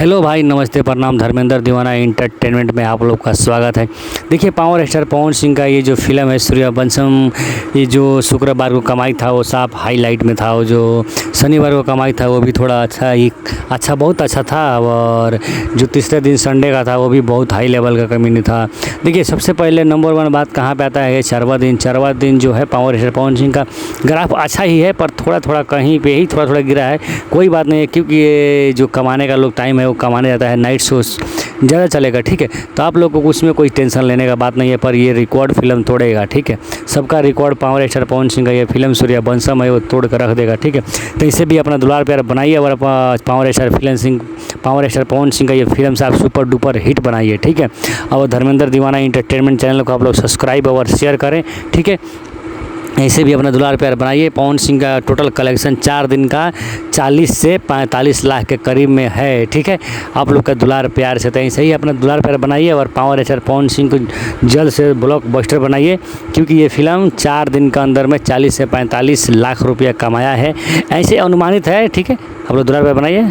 Hello भाई, नमस्ते, प्रणाम। धर्मेंद्र दीवाना एंटरटेनमेंट में आप लोग का स्वागत है। देखिए, पावर स्टार पवन सिंह का ये जो फिल्म है सूर्यवंशम, ये जो शुक्रवार को कमाई था वो साफ हाईलाइट में था। वो जो शनिवार को कमाई था वो भी थोड़ा बहुत अच्छा था। और जो तीसरे दिन संडे का था वो भी बहुत हाई लेवल का कमी था। देखिए, सबसे पहले नंबर वन बात कहाँ पे आता है, चरवा दिन जो है पावर स्टार पवन सिंह का ग्राफ अच्छा ही है, पर थोड़ा कहीं पे ही थोड़ा गिरा है। कोई बात नहीं है, क्योंकि ये जो कमाने का लोग टाइम है वो कमाने जाता है, नाइट शो ज़्यादा चलेगा। ठीक है, तो आप लोग को उसमें कोई टेंशन लेने का बात नहीं है, पर ये रिकॉर्ड फिल्म तोड़ेगा। ठीक है, सबका record power star Pawan Singh का ये फिल्म सूर्यवंशम है वो तोड़ कर रख देगा। ठीक है, तो इसे भी अपना दुलार प्यार बनाइए और पावर स्टार पवन सिंह का ये फिल्म से आप सुपर डुपर हिट बनाइए। ठीक है, और धर्मेंद्र दीवाना एंटरटेनमेंट चैनल को आप लोग सब्सक्राइब और शेयर करें। ठीक है, ऐसे भी अपना दुलार प्यार बनाइए। पवन सिंह का टोटल कलेक्शन 4 दिन का 40 से 45 लाख के करीब में है। ठीक है, आप लोग का दुलार प्यार से, तो ऐसे ही अपना दुलार प्यार बनाइए और पावर स्टार पवन सिंह को जल्द से ब्लॉकबस्टर बनाइए, क्योंकि ये फिल्म 4 दिन के अंदर में 40 से 45 लाख रुपया कमाया है, ऐसे अनुमानित है। ठीक है, आप लोग दुलार प्यार बनाइए।